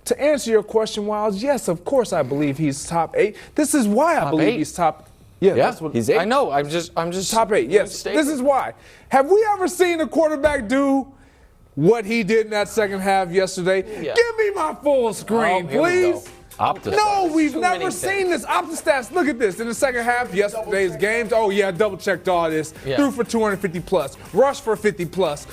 to answer your question, Wiles, yes, of course I believe he's top 8. This is why I believe he's top. Yeah, that's what he's 8. I know. I'm just top 8. Yes, this is why. Have we ever seen a quarterback do what he did in that second half yesterday? Yeah. Give me my full screen, please. No, we've never seen this. Opta-stats, look at this. In the second half, yesterday's games, double-checked all this. Yeah. Threw for 250 plus, rushed for 50 plus,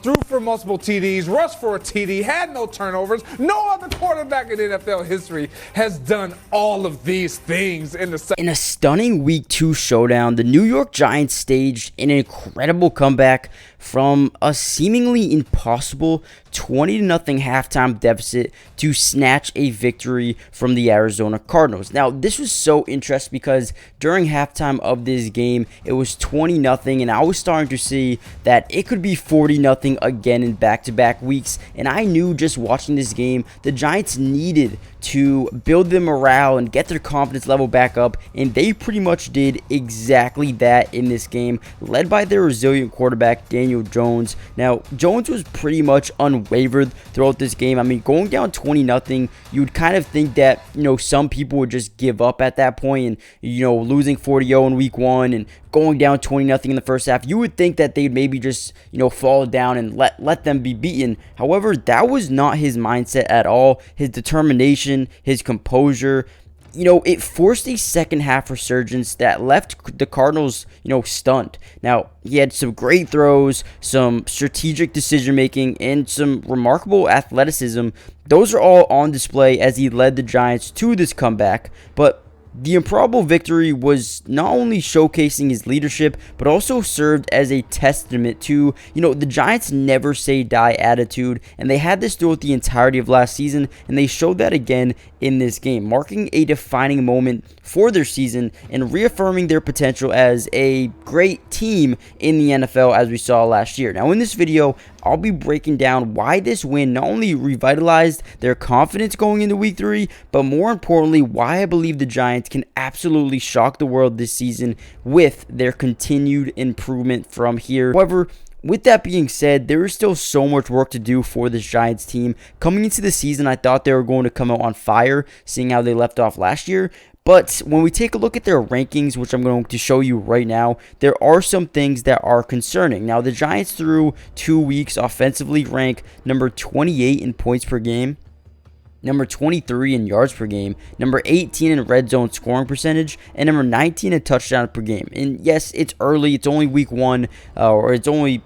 threw for multiple TDs, rushed for a TD, had no turnovers. No other quarterback in NFL history has done all of these things in the second. In a stunning Week 2 showdown, the New York Giants staged an incredible comeback from a seemingly impossible 20-0 halftime deficit to snatch a victory from the Arizona Cardinals. Now, this was so interesting because during halftime of this game, it was 20-0, and I was starting to see that it could be 40-0 again in back-to-back weeks, and I knew just watching this game, the Giants needed to build their morale and get their confidence level back up, and they pretty much did exactly that in this game, led by their resilient quarterback, Daniel Jones. Now, Jones was pretty much unwavered throughout this game. I mean, going down 20-0, you would kind of think that, some people would just give up at that point, and, losing 40-0 in week 1 and going down 20-0 in the first half, you would think that they'd maybe just, fall down and let them be beaten. However, that was not his mindset at all. His determination, his composure, it forced a second half resurgence that left the Cardinals, stunned. Now, he had some great throws, some strategic decision making, and some remarkable athleticism. Those are all on display as he led the Giants to this comeback, but the improbable victory was not only showcasing his leadership, but also served as a testament to, the Giants' never say die attitude, and they had this throughout the entirety of last season, and they showed that again in this game, marking a defining moment for their season and reaffirming their potential as a great team in the NFL as we saw last year. Now, in this video, I'll be breaking down why this win not only revitalized their confidence going into week 3, but more importantly, why I believe the Giants can absolutely shock the world this season with their continued improvement from here. However, with that being said, there is still so much work to do for this Giants team. Coming into the season, I thought they were going to come out on fire, seeing how they left off last year. But when we take a look at their rankings, which I'm going to show you right now, there are some things that are concerning. Now, the Giants through 2 weeks offensively rank number 28 in points per game, number 23 in yards per game, number 18 in red zone scoring percentage, and number 19 in touchdown per game. And yes, it's early. It's only week 1, or it's only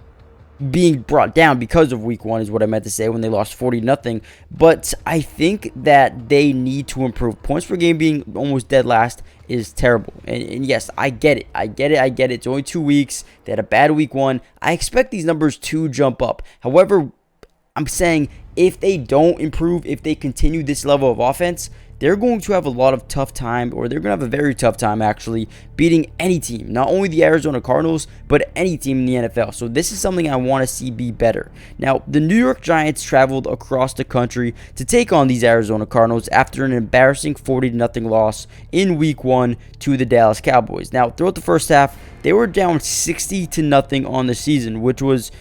being brought down because of week 1 is what I meant to say when they lost 40-0. But I think that they need to improve. Points per game being almost dead last is terrible. And yes, I get it. It's only 2 weeks. They had a bad week 1. I expect these numbers to jump up. However, I'm saying if they don't improve, if they continue this level of offense, they're going to have a lot of tough time, or they're going to have a very tough time actually beating any team, not only the Arizona Cardinals, but any team in the NFL. So this is something I want to see be better. Now, the New York Giants traveled across the country to take on these Arizona Cardinals after an embarrassing 40-0 loss in week 1 to the Dallas Cowboys. Now, throughout the first half, they were down 60-0 on the season, which was,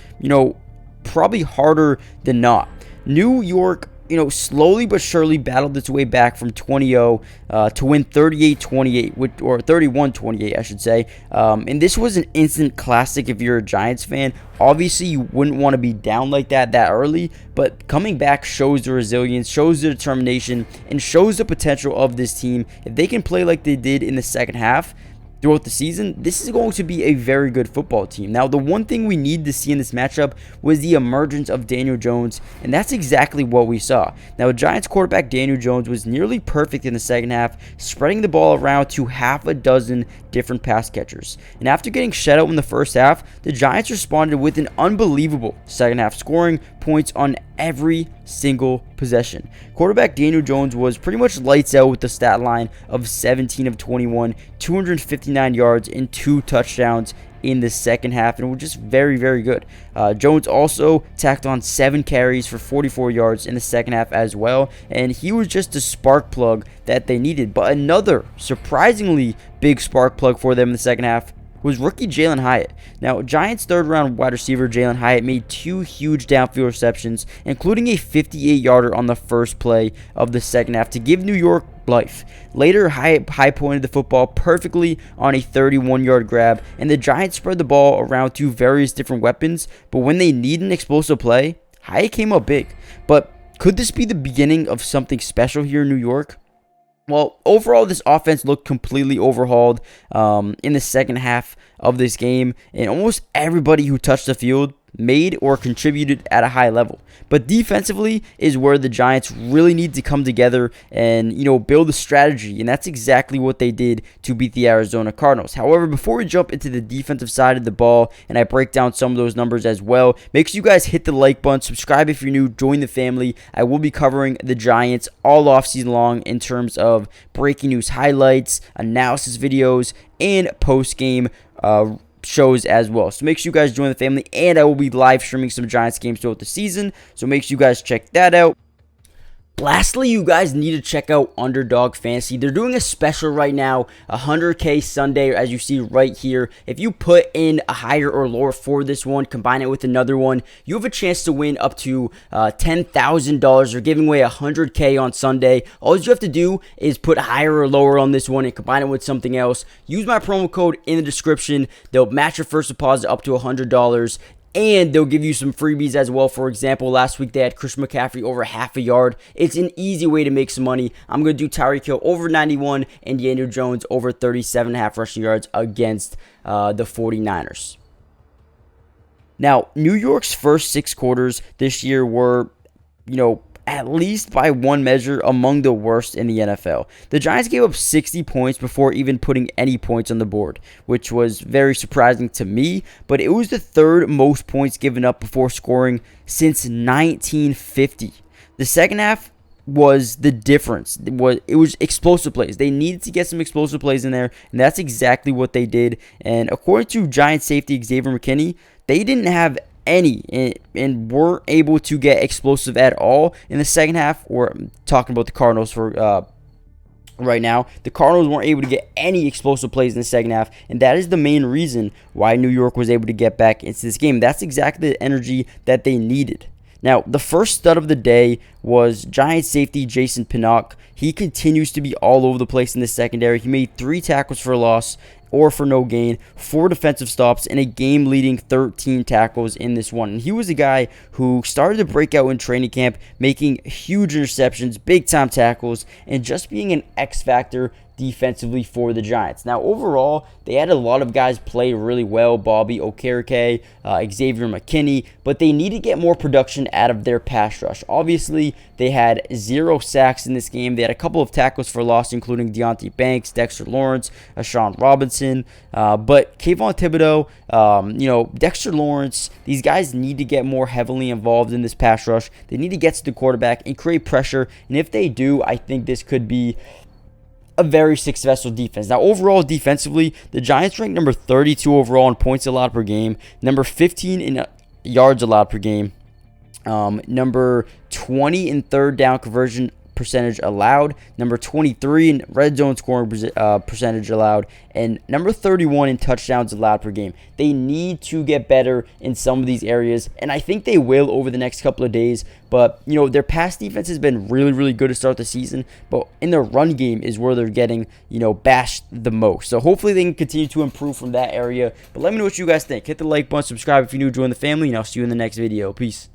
probably harder than not. New York, slowly but surely battled its way back from 20-0 to win 38-28, or 31-28, I should say. And this was an instant classic if you're a Giants fan. Obviously, you wouldn't want to be down like that early, but coming back shows the resilience, shows the determination, and shows the potential of this team. If they can play like they did in the second half throughout the season, this is going to be a very good football team. Now, the one thing we need to see in this matchup was the emergence of Daniel Jones, and that's exactly what we saw. Now, Giants quarterback Daniel Jones was nearly perfect in the second half, spreading the ball around to half a dozen different pass catchers. And after getting shut out in the first half, the Giants responded with an unbelievable second half, scoring points on every single possession. Quarterback Daniel Jones was pretty much lights out with the stat line of 17 of 21, 259 yards, and 2 touchdowns in the second half, and was just very, very good. Jones also tacked on 7 carries for 44 yards in the second half as well, and he was just a spark plug that they needed. But another surprisingly big spark plug for them in the second half was rookie Jalen Hyatt. Now, Giants third-round wide receiver Jalen Hyatt made 2 huge downfield receptions, including a 58-yarder on the first play of the second half to give New York life. Later, Hyatt high-pointed the football perfectly on a 31-yard grab, and the Giants spread the ball around to various different weapons, but when they need an explosive play, Hyatt came up big. But could this be the beginning of something special here in New York? Well, overall, this offense looked completely overhauled in the second half of this game, and almost everybody who touched the field made or contributed at a high level. But defensively is where the Giants really need to come together and, build a strategy, and that's exactly what they did to beat the Arizona Cardinals. However, before we jump into the defensive side of the ball and I break down some of those numbers as well, make sure you guys hit the like button, subscribe if you're new, join the family. I will be covering the Giants all offseason long in terms of breaking news highlights, analysis videos, and post-game shows as well. So make sure you guys join the family, and I will be live streaming some Giants games throughout the season, so make sure you guys check that out. Lastly, you guys need to check out Underdog Fantasy. They're doing a special right now, 100K Sunday, as you see right here. If you put in a higher or lower for this one, combine it with another one, you have a chance to win up to $10,000. They're giving away 100K on Sunday. All you have to do is put higher or lower on this one and combine it with something else. Use my promo code in the description. They'll match your first deposit up to $100. And they'll give you some freebies as well. For example, last week they had Christian McCaffrey over half a yard. It's an easy way to make some money. I'm going to do Tyreek Hill over 91 and Daniel Jones over 37.5 rushing yards against the 49ers. Now, New York's first 6 quarters this year were, at least by one measure, among the worst in the NFL. The Giants gave up 60 points before even putting any points on the board, which was very surprising to me, but it was the 3rd most points given up before scoring since 1950. The second half was the difference. It was explosive plays. They needed to get some explosive plays in there, and that's exactly what they did. And according to Giants safety Xavier McKinney, they didn't have any and weren't able to get explosive at all in the second half. Or talking about the Cardinals for right now, the Cardinals weren't able to get any explosive plays in the second half, and that is the main reason why New York was able to get back into this game. That's exactly the energy that they needed. Now, the first stud of the day was Giants safety Jason Pinnock. He continues to be all over the place in the secondary. He made 3 tackles for a loss or for no gain, 4 defensive stops, and a game-leading 13 tackles in this one. And he was a guy who started to break out in training camp, making huge interceptions, big-time tackles, and just being an X-factor defensively for the Giants. Now, overall, they had a lot of guys play really well. Bobby Okereke, Xavier McKinney, but they need to get more production out of their pass rush. Obviously, they had 0 sacks in this game. They had a couple of tackles for loss, including Deontay Banks, Dexter Lawrence, Sean Robinson, but Kayvon Thibodeau, Dexter Lawrence, these guys need to get more heavily involved in this pass rush. They need to get to the quarterback and create pressure, and if they do, I think this could be a very successful defense. Now, overall, defensively, the Giants ranked number 32 overall in points allowed per game, number 15 in yards allowed per game, number 20 in third down conversion percentage allowed, number 23 in red zone scoring percentage allowed, and number 31 in touchdowns allowed per game. They need to get better in some of these areas, and I think they will over the next couple of days. But, their pass defense has been really, really good to start the season, but in their run game is where they're getting, bashed the most. So hopefully they can continue to improve from that area. But let me know what you guys think. Hit the like button, subscribe if you're new, join the family, and I'll see you in the next video. Peace.